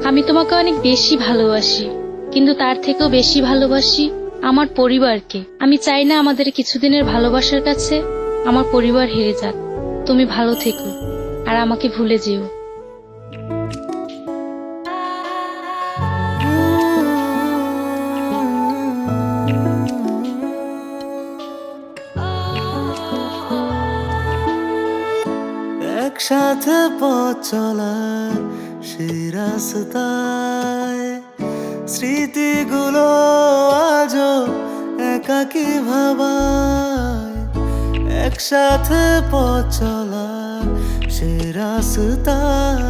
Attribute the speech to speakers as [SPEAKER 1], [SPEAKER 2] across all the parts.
[SPEAKER 1] আমি তোমাকে অনেক বেশি ভালোবাসি, কিন্তু তার থেকেও বেশি ভালোবাসি আমার পরিবারকে। আমি চাই না আমাদের কিছুদিনের ভালোবাসার কাছে আমার পরিবার হেরে যাক। তুমি ভালো থেকো আর আমাকে ভুলে যেও।
[SPEAKER 2] একসাথে পথ চলার সেই রাস্তায় স্মৃতিগুলো আজও একাকী ভাবায়। একসাথে পথ চলার সেই রাস্তায়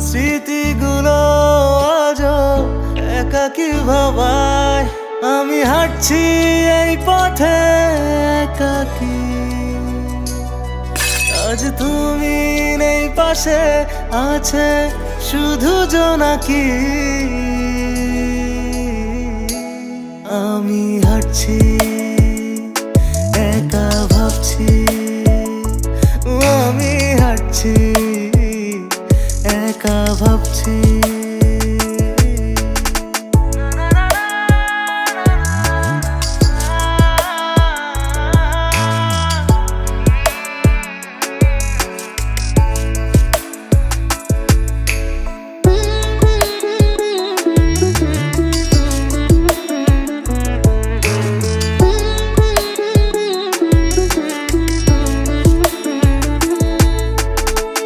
[SPEAKER 2] স্মৃতিগুলো আজও একাকী ভাবায়। আমি হাঁটছি এই পথে একাকী, আজ তুমি নেই পাশে, আছে শুধু জোনাকি। আমি হাঁটছি একা ভাবছি, আমি হাঁটছি একা ভাবছি।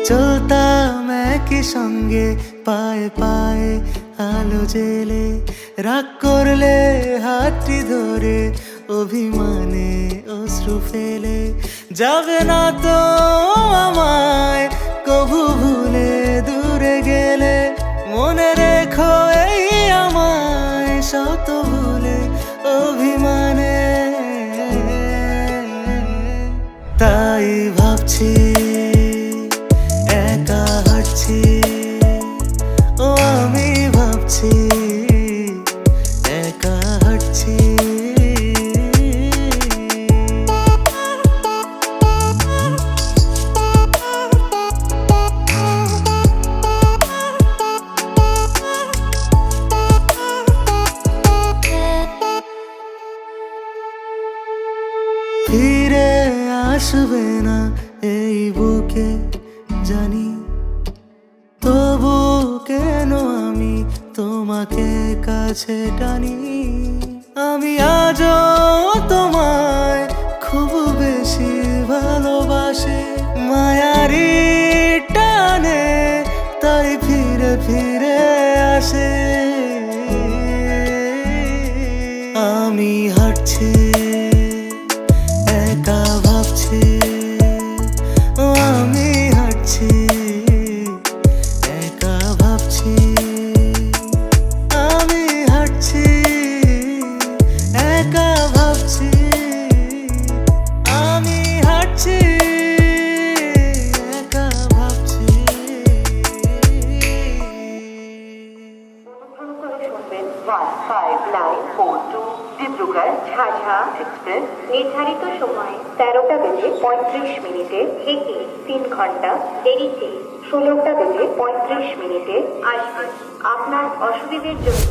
[SPEAKER 2] চলতাম একই সঙ্গে পায়ে পায়ে আলো জেলে, রাগ করলে হাতটি ধরে অভিমানে অশ্রু ফেলে। যাবে না তো আমায় কভু ভুলে দূরে গেলে, মনে রেখো এই আমায় শত ভুলে অভিমানে। তাই ভাবছি একা হাঁটছি, ও আমি ভাবছি একা হাঁটছি। ফিরে আসবে না এই বুকে জানি, তবু কেন আমি তোমাকে কাছে টানি। আমি আজও তোমায় খুব বেশি ভালোবাসি, মায়ারি টানে তাই ফিরে ফিরে আসে। আমি হাঁটছি একা ভাবছি, ও আমি হাঁটছি একা ভাবছি। আমি হাঁটছি একা ভাবছি, আমি হাঁটছি একা ভাবছি।
[SPEAKER 3] শুনবেন 15942 ডিব্রুগড় ঝাঝা এক্সপ্রেস নির্ধারিত সময় 13টা বেজে 35 মিনিটে থেকে 3 ঘন্টা দেরিতে 16টা বেজে 35 মিনিটে আসবে। আপনার অসুবিধের জন্য